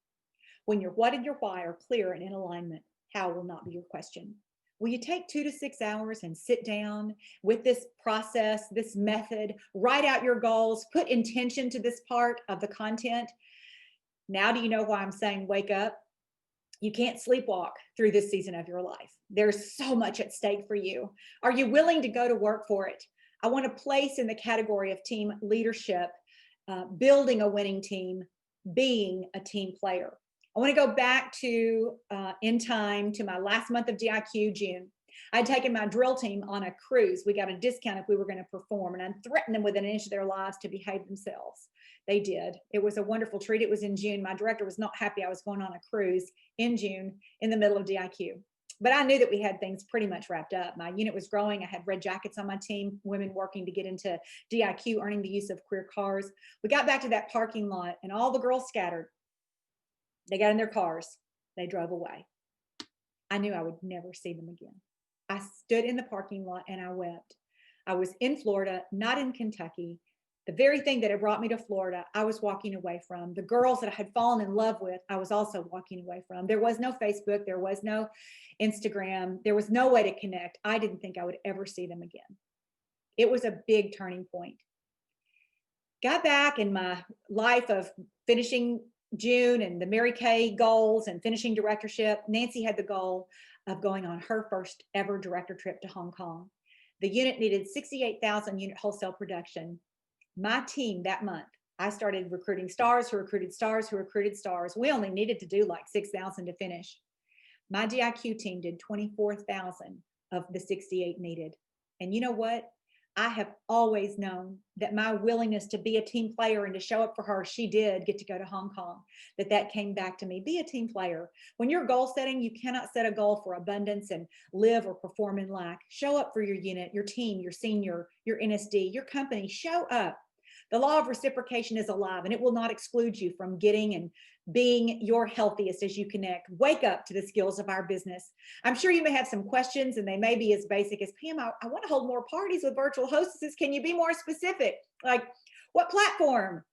When your what and your why are clear and in alignment, how will not be your question. Will you take 2 to 6 hours and sit down with this process, this method, write out your goals, put intention to this part of the content? Now do you know why I'm saying wake up? You can't sleepwalk through this season of your life. There's so much at stake for you. Are you willing to go to work for it? I want to place in the category of team leadership, building a winning team, being a team player. I want to go back to in time to my last month of DIQ, June. I'd taken my drill team on a cruise. We got a discount if we were going to perform, and I threatened them within an inch of their lives to behave themselves. They did. It was a wonderful treat. It was in June. My director was not happy I was going on a cruise in June in the middle of DIQ. But I knew that we had things pretty much wrapped up. My unit was growing. I had red jackets on my team, women working to get into DIQ, earning the use of career cars. We got back to that parking lot, and all the girls scattered. They got in their cars. They drove away. I knew I would never see them again. I stood in the parking lot and I wept. I was in Florida, not in Kentucky. The very thing that had brought me to Florida, I was walking away from. The girls that I had fallen in love with, I was also walking away from. There was no Facebook. There was no Instagram. There was no way to connect. I didn't think I would ever see them again. It was a big turning point. Got back in my life of finishing June and the Mary Kay goals and finishing directorship. Nancy had the goal of going on her first ever director trip to Hong Kong. The unit needed 68,000 unit wholesale production. My team that month, I started recruiting stars who recruited stars who recruited stars. We only needed to do like 6,000 to finish. My DIQ team did 24,000 of the 68 needed. And you know what? I have always known that my willingness to be a team player and to show up for her, she did get to go to Hong Kong, that came back to me. Be a team player. When you're goal setting, you cannot set a goal for abundance and live or perform in lack. Show up for your unit, your team, your senior, your NSD, your company. Show up. The law of reciprocation is alive, and it will not exclude you from getting and being your healthiest as you connect. Wake up to the skills of our business. I'm sure you may have some questions, and they may be as basic as, Pam, I want to hold more parties with virtual hostesses. Can you be more specific? Like, what platform?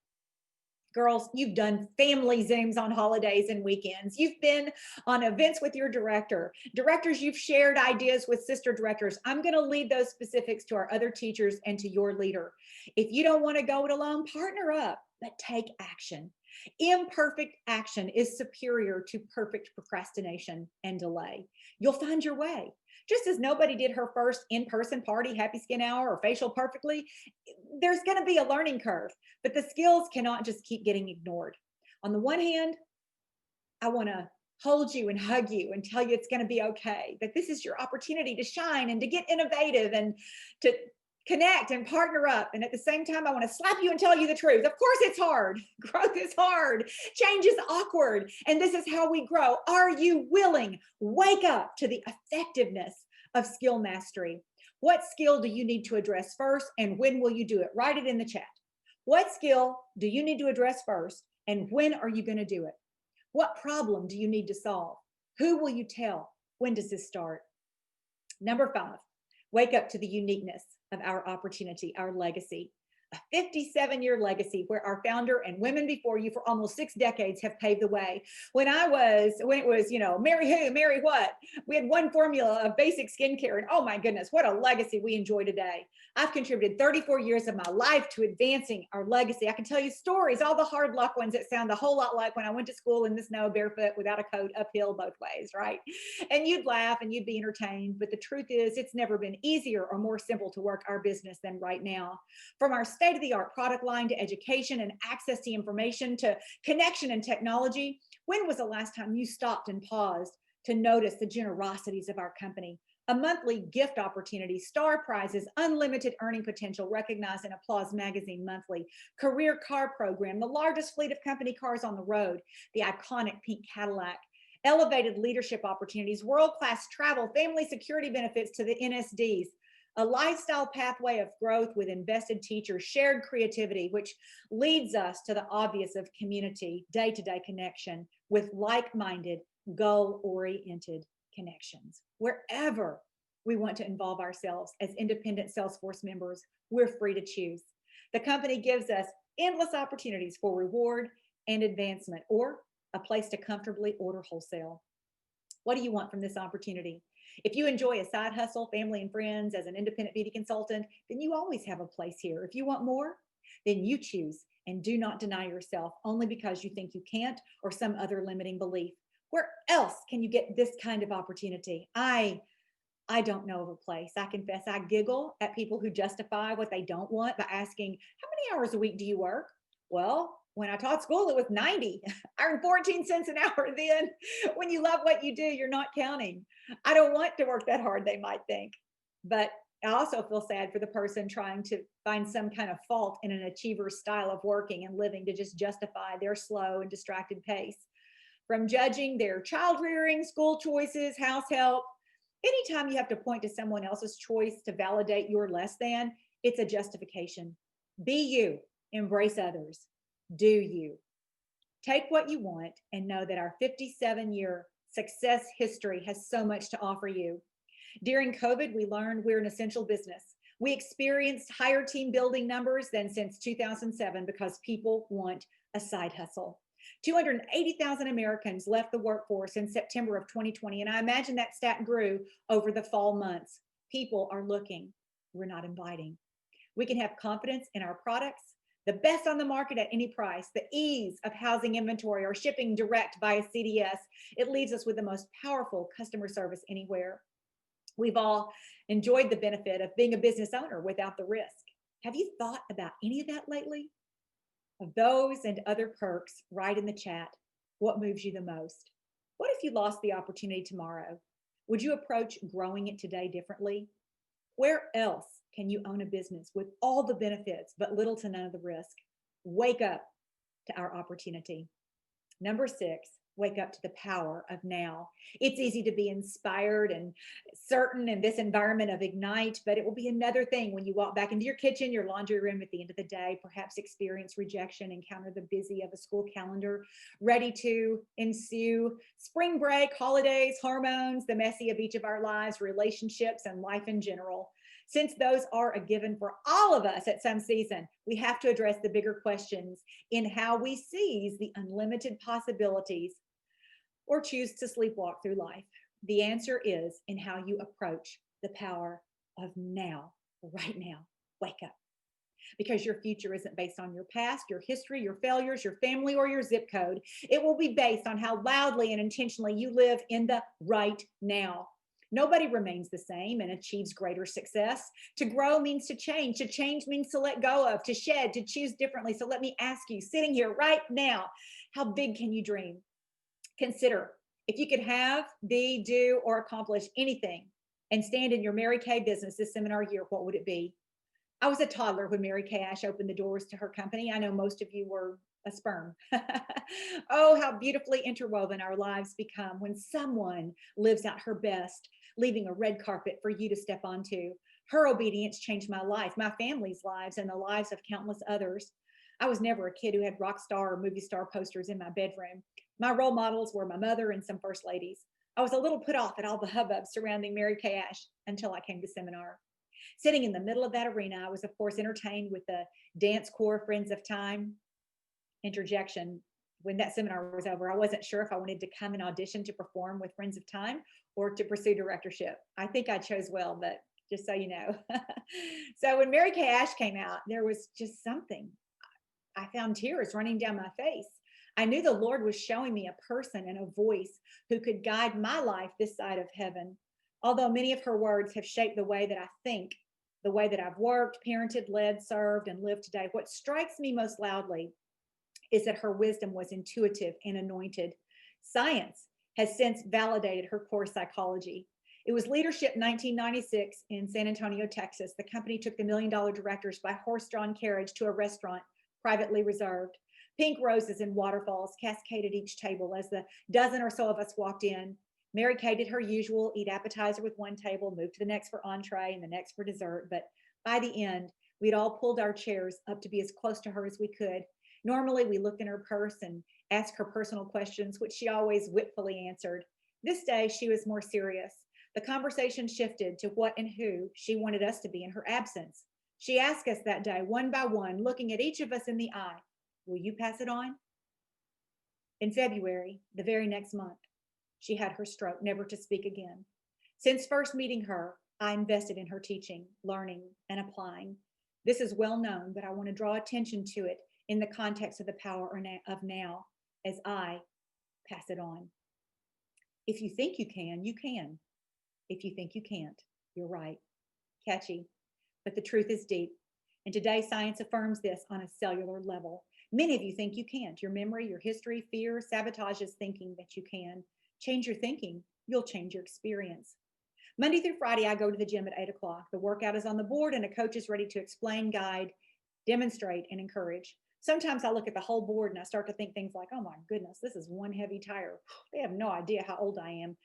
Girls, you've done family Zooms on holidays and weekends. You've been on events with your director. Directors, you've shared ideas with sister directors. I'm going to leave those specifics to our other teachers and to your leader. If you don't want to go it alone, partner up, but take action. Imperfect action is superior to perfect procrastination and delay. You'll find your way. Just as nobody did her first in-person party, happy skin hour, or facial perfectly, there's going to be a learning curve, but the skills cannot just keep getting ignored. On the one hand, I want to hold you and hug you and tell you it's going to be okay, that this is your opportunity to shine and to get innovative and to connect and partner up. And at the same time, I want to slap you and tell you the truth. Of course, it's hard. Growth is hard. Change is awkward. And this is how we grow. Are you willing? Wake up to the effectiveness of skill mastery. What skill do you need to address first? And when will you do it? Write it in the chat. What skill do you need to address first? And when are you going to do it? What problem do you need to solve? Who will you tell? When does this start? Number 5, wake up to the uniqueness of our opportunity, our legacy. A 57-year legacy where our founder and women before you for almost 6 decades have paved the way. When it was, marry who, marry what? We had one formula of basic skincare, and oh my goodness, what a legacy we enjoy today. I've contributed 34 years of my life to advancing our legacy. I can tell you stories, all the hard luck ones that sound a whole lot like when I went to school in the snow barefoot without a coat, uphill both ways, right? And you'd laugh and you'd be entertained, but the truth is it's never been easier or more simple to work our business than right now. From our state-of-the-art product line to education and access to information to connection and technology, when was the last time you stopped and paused to notice the generosities of our company? A monthly gift opportunity, star prizes, unlimited earning potential recognized in Applause Magazine Monthly, career car program, the largest fleet of company cars on the road, the iconic pink Cadillac, elevated leadership opportunities, world-class travel, family security benefits to the NSDs, a lifestyle pathway of growth with invested teachers, shared creativity, which leads us to the obvious of community, day-to-day connection with like-minded, goal-oriented connections. Wherever we want to involve ourselves as independent Salesforce members, we're free to choose. The company gives us endless opportunities for reward and advancement, or a place to comfortably order wholesale. What do you want from this opportunity? If you enjoy a side hustle, family and friends as an independent beauty consultant, then you always have a place here. If you want more, then you choose and do not deny yourself only because you think you can't or some other limiting belief. Where else can you get this kind of opportunity? I don't know of a place. I confess I giggle at people who justify what they don't want by asking, how many hours a week do you work? Well, when I taught school, it was 90. I earned 14 cents an hour then. When you love what you do, you're not counting. I don't want to work that hard, they might think. But I also feel sad for the person trying to find some kind of fault in an achiever's style of working and living to just justify their slow and distracted pace. From judging their child rearing, school choices, house help, anytime you have to point to someone else's choice to validate your less than, it's a justification. Be you, embrace others, do you. Take what you want and know that our 57-year success history has so much to offer you. During COVID, we learned we're an essential business. We experienced higher team building numbers than since 2007 because people want a side hustle. 280,000 Americans left the workforce in September of 2020, and I imagine that stat grew over the fall months. People are looking. We're not inviting. We can have confidence in our products, the best on the market at any price, the ease of housing inventory or shipping direct via CDS. It leaves us with the most powerful customer service anywhere. We've all enjoyed the benefit of being a business owner without the risk. Have you thought about any of that lately? Of those and other perks, write in the chat, what moves you the most? What if you lost the opportunity tomorrow? Would you approach growing it today differently? Where else can you own a business with all the benefits but little to none of the risk? Wake up to our opportunity. Number 6, wake up to the power of now. It's easy to be inspired and certain in this environment of Ignite, but it will be another thing when you walk back into your kitchen, your laundry room at the end of the day, perhaps experience rejection, encounter the busy of a school calendar ready to ensue, spring break, holidays, hormones, the messy of each of our lives, relationships, and life in general. Since those are a given for all of us at some season, we have to address the bigger questions in how we seize the unlimited possibilities or choose to sleepwalk through life. The answer is in how you approach the power of now, right now. Wake up. Because your future isn't based on your past, your history, your failures, your family, or your zip code. It will be based on how loudly and intentionally you live in the right now. Nobody remains the same and achieves greater success. To grow means to change. To change means to let go of, to shed, to choose differently. So let me ask you, sitting here right now, how big can you dream? Consider if you could have, be, do, or accomplish anything and stand in your Mary Kay business this seminar year, what would it be? I was a toddler when Mary Kay Ash opened the doors to her company. I know most of you were a sperm. Oh, how beautifully interwoven our lives become when someone lives out her best, leaving a red carpet for you to step onto. Her obedience changed my life, my family's lives, and the lives of countless others. I was never a kid who had rock star or movie star posters in my bedroom. My role models were my mother and some first ladies. I was a little put off at all the hubbub surrounding Mary Kay Ash until I came to seminar. Sitting in the middle of that arena, I was, of course, entertained with the dance corps Friends of Time. Interjection. When that seminar was over, I wasn't sure if I wanted to come and audition to perform with Friends of Time or to pursue directorship. I think I chose well, but just so you know. So when Mary Kay Ash came out, there was just something. I found tears running down my face. I knew the Lord was showing me a person and a voice who could guide my life this side of heaven. Although many of her words have shaped the way that I think, the way that I've worked, parented, led, served, and lived today, what strikes me most loudly is that her wisdom was intuitive and anointed. Science has since validated her core psychology. It was leadership 1996 in San Antonio, Texas. The company took the $1 Million Directors by horse-drawn carriage to a restaurant privately reserved. Pink roses and waterfalls cascaded each table as the dozen or so of us walked in. Mary Kay did her usual, eat appetizer with one table, move to the next for entree and the next for dessert. But by the end, we'd all pulled our chairs up to be as close to her as we could. Normally, we looked in her purse and asked her personal questions, which she always witfully answered. This day, she was more serious. The conversation shifted to what and who she wanted us to be in her absence. She asked us that day, one by one, looking at each of us in the eye, will you pass it on? In February, the very next month, she had her stroke, never to speak again. Since first meeting her, I invested in her teaching, learning, and applying. This is well known, but I want to draw attention to it in the context of the power of now as I pass it on. If you think you can, you can. If you think you can't, you're right. Catchy, but the truth is deep. And today, science affirms this on a cellular level. Many of you think you can't. Your memory, your history, fear sabotages thinking that you can. Change your thinking, you'll change your experience. Monday through Friday, I go to the gym at 8 o'clock. The workout is on the board and a coach is ready to explain, guide, demonstrate, and encourage. Sometimes I look at the whole board and I start to think things like, oh my goodness, this is one heavy tire. They have no idea how old I am.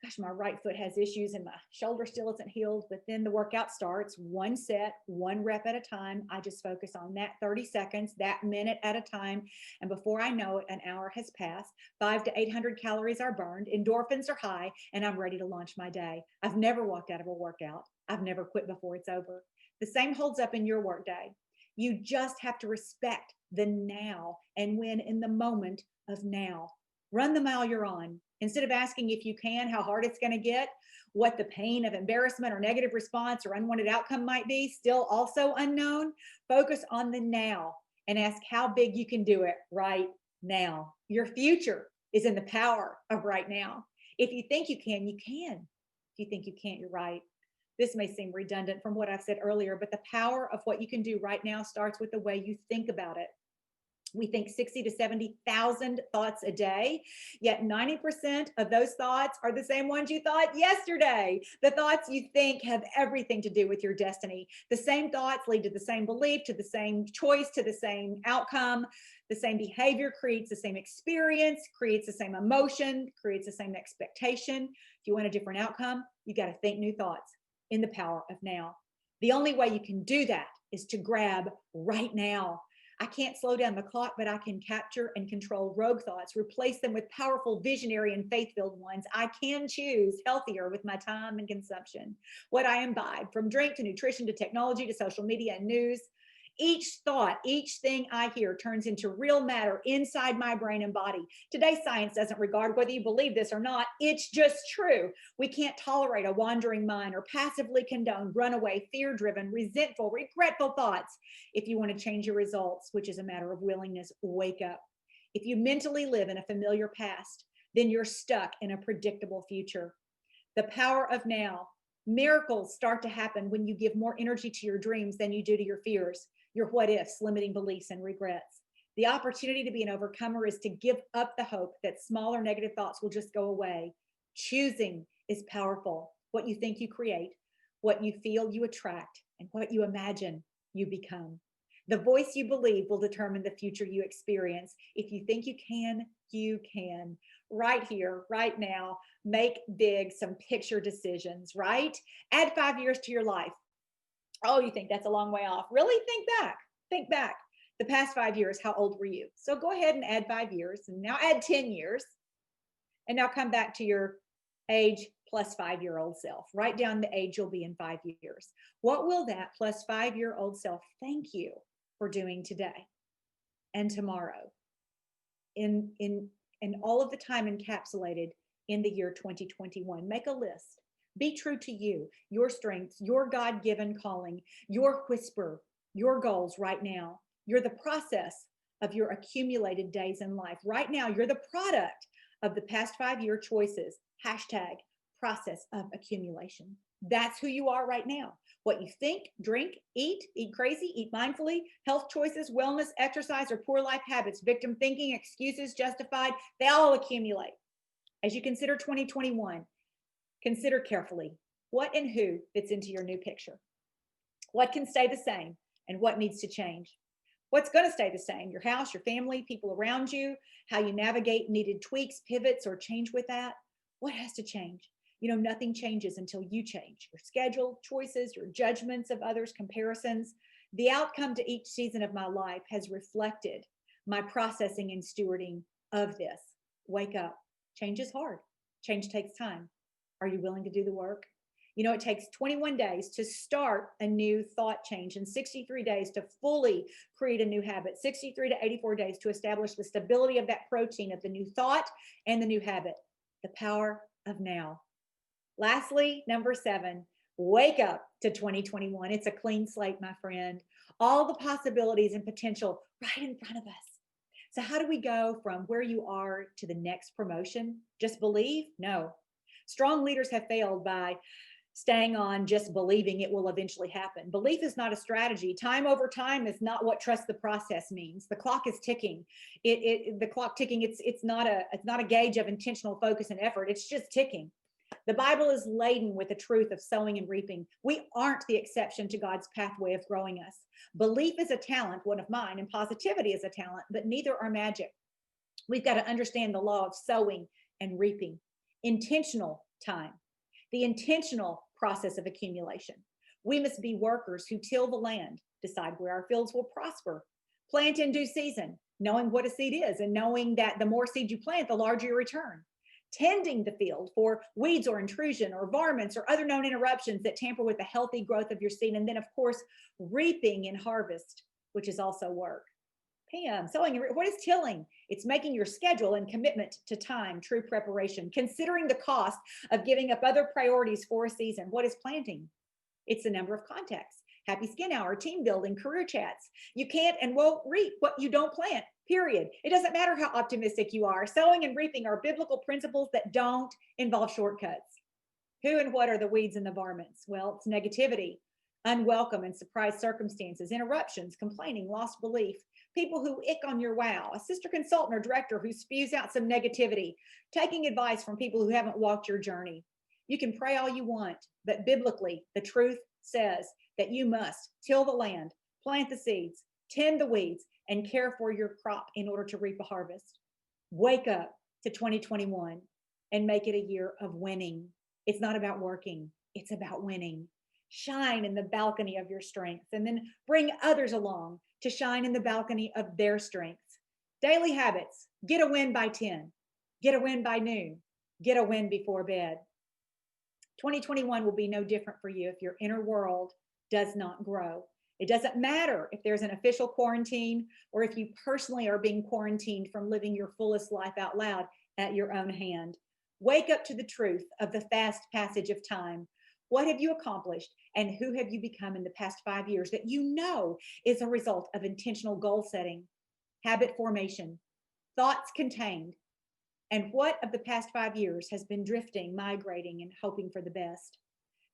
Gosh, my right foot has issues and my shoulder still isn't healed. But then the workout starts, one set, one rep at a time. I just focus on that 30 seconds, that minute at a time. And before I know it, an hour has passed. 500 to 800 calories are burned. Endorphins are high, and I'm ready to launch my day. I've never walked out of a workout. I've never quit before it's over. The same holds up in your work day. You just have to respect the now and win in the moment of now. Run the mile you're on. Instead of asking if you can, how hard it's going to get, what the pain of embarrassment or negative response or unwanted outcome might be, still also unknown, focus on the now and ask how big you can do it right now. Your future is in the power of right now. If you think you can, you can. If you think you can't, you're right. This may seem redundant from what I've said earlier, but the power of what you can do right now starts with the way you think about it. We think 60 to 70,000 thoughts a day, yet 90% of those thoughts are the same ones you thought yesterday. The thoughts you think have everything to do with your destiny. The same thoughts lead to the same belief, to the same choice, to the same outcome. The same behavior creates the same experience, creates the same emotion, creates the same expectation. If you want a different outcome, you got to think new thoughts in the power of now. The only way you can do that is to grab right now. I can't slow down the clock, but I can capture and control rogue thoughts, replace them with powerful, visionary, and faith-filled ones. I can choose healthier with my time and consumption. What I imbibe, from drink to nutrition to technology to social media and news, each thought, each thing I hear turns into real matter inside my brain and body. Today's science doesn't regard whether you believe this or not. It's just true. We can't tolerate a wandering mind or passively condone runaway, fear-driven, resentful, regretful thoughts. If you want to change your results, which is a matter of willingness, wake up. If you mentally live in a familiar past, then you're stuck in a predictable future. The power of now. Miracles start to happen when you give more energy to your dreams than you do to your fears, your what ifs, limiting beliefs, and regrets. The opportunity to be an overcomer is to give up the hope that smaller negative thoughts will just go away. Choosing is powerful. What you think you create, what you feel you attract, and what you imagine you become. The voice you believe will determine the future you experience. If you think you can, you can. Right here, right now, make big some picture decisions, right? Add 5 years to your life. Oh, you think that's a long way off. Really? Think back. Think back. The past 5 years, how old were you? So go ahead and add 5 years, and now add 10 years. And now come back to your age plus 5-year-old self. Write down the age you'll be in 5 years. What will that plus 5-year-old self thank you for doing today and tomorrow? In all of the time encapsulated in the year 2021. Make a list. Be true to you, your strengths, your God-given calling, your whisper, your goals right now. You're the process of your accumulated days in life. Right now, you're the product of the past 5-year choices. Hashtag process of accumulation. That's who you are right now. What you think, drink, eat crazy, eat mindfully, health choices, wellness, exercise, or poor life habits, victim thinking, excuses, justified, they all accumulate. As you consider 2021, consider carefully what and who fits into your new picture. What can stay the same and what needs to change? What's going to stay the same? Your house, your family, people around you, how you navigate needed tweaks, pivots, or change with that? What has to change? You know, nothing changes until you change. Your schedule, choices, your judgments of others, comparisons. The outcome to each season of my life has reflected my processing and stewarding of this. Wake up. Change is hard. Change takes time. Are you willing to do the work? You know, it takes 21 days to start a new thought change and 63 days to fully create a new habit, 63 to 84 days to establish the stability of that protein of the new thought and the new habit. The power of now. Lastly, number 7, wake up to 2021. It's a clean slate, my friend. All the possibilities and potential right in front of us. So how do we go from where you are to the next promotion? Just believe? No. Strong leaders have failed by staying on just believing it will eventually happen. Belief is not a strategy. Time over time is not what trust the process means. The clock is ticking. The clock ticking. It's not a gauge of intentional focus and effort. It's just ticking. The Bible is laden with the truth of sowing and reaping. We aren't the exception to God's pathway of growing us. Belief is a talent, one of mine, and positivity is a talent, but neither are magic. We've got to understand the law of sowing and reaping. Intentional time, the intentional process of accumulation. We must be workers who till the land, decide where our fields will prosper, plant in due season, knowing what a seed is and knowing that the more seed you plant, the larger your return. Tending the field for weeds or intrusion or varmints or other known interruptions that tamper with the healthy growth of your seed. And then, of course, reaping in harvest, which is also work. Pam, sowing, what is tilling? It's making your schedule and commitment to time, true preparation, considering the cost of giving up other priorities for a season. What is planting? It's the number of contacts. Happy Skin Hour, team building, career chats. You can't and won't reap what you don't plant, period. It doesn't matter how optimistic you are. Sowing and reaping are biblical principles that don't involve shortcuts. Who and what are the weeds and the varmints? Well, it's negativity, unwelcome and surprise circumstances, interruptions, complaining, lost belief, people who ick on your wow, a sister consultant or director who spews out some negativity, taking advice from people who haven't walked your journey. You can pray all you want, but biblically, the truth says that you must till the land, plant the seeds, tend the weeds, and care for your crop in order to reap a harvest. Wake up to 2021 and make it a year of winning. It's not about working, it's about winning. Shine in the balcony of your strengths and then bring others along. to shine in the balcony of their strengths. Daily habits: get a win by 10, get a win by noon, get a win before bed. 2021 will be no different for you if your inner world does not grow. It doesn't matter if there's an official quarantine or if you personally are being quarantined from living your fullest life out loud at your own hand. Wake up to the truth of the fast passage of time. What have you accomplished and who have you become in the past 5 years that you know is a result of intentional goal setting, habit formation, thoughts contained? And what of the past 5 years has been drifting, migrating, and hoping for the best?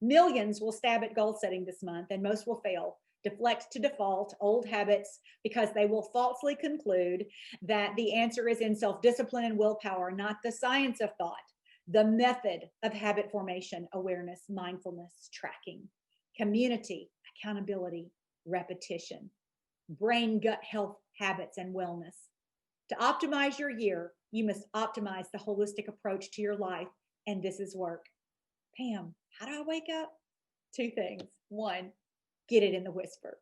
Millions will stab at goal setting this month, and most will fail, deflect to default old habits because they will falsely conclude that the answer is in self-discipline and willpower, not the science of thought, the method of habit formation, awareness, mindfulness, tracking, community, accountability, repetition, brain gut health habits, and wellness. To optimize your year, you must optimize the holistic approach to your life, and this is work. Pam, how do I wake up? 2 things. 1, get it in the whisper.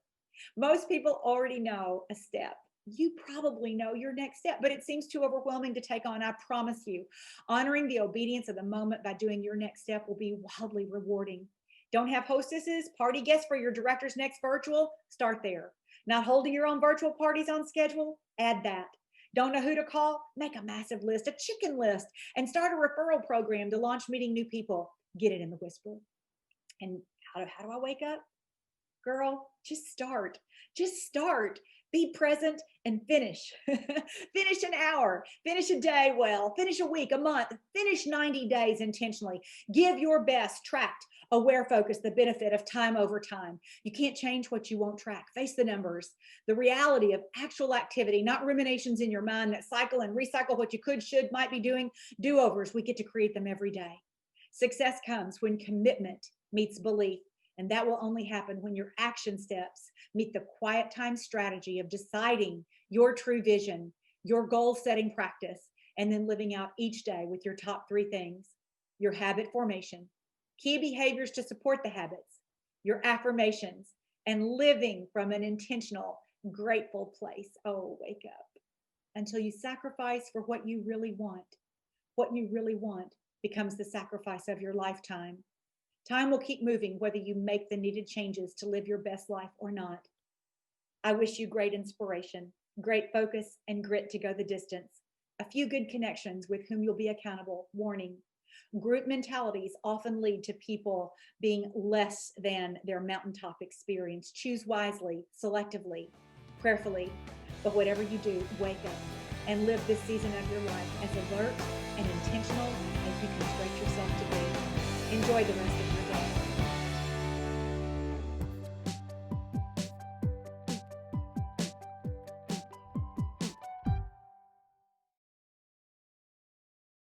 Most people already know a step. You probably know your next step, but it seems too overwhelming to take on. I promise you, honoring the obedience of the moment by doing your next step will be wildly rewarding. Don't have hostesses, party guests for your director's next virtual? Start there. Not holding your own virtual parties on schedule? Add that. Don't know who to call? Make a massive list, a chicken list, and start a referral program to launch meeting new people. Get it in the whisper. And how do I wake up? Girl, just start. Just start. Be present and finish. Finish an hour. Finish a day well. Finish a week, a month. Finish 90 days intentionally. Give your best. Tracked, aware, focus, the benefit of time over time. You can't change what you won't track. Face the numbers. The reality of actual activity, not ruminations in your mind that cycle and recycle what you could, should, might be doing. Do-overs. We get to create them every day. Success comes when commitment meets belief. And that will only happen when your action steps meet the quiet time strategy of deciding your true vision, your goal setting practice, and then living out each day with your top 3 things: your habit formation, key behaviors to support the habits, your affirmations, and living from an intentional, grateful place. Oh, wake up. Until you sacrifice for what you really want. What you really want becomes the sacrifice of your lifetime. Time will keep moving whether you make the needed changes to live your best life or not. I wish you great inspiration, great focus, and grit to go the distance. A few good connections with whom you'll be accountable. Warning: group mentalities often lead to people being less than their mountaintop experience. Choose wisely, selectively, prayerfully. But whatever you do, wake up and live this season of your life as alert and intentional as you can stretch yourself to be. Enjoy the rest of your day.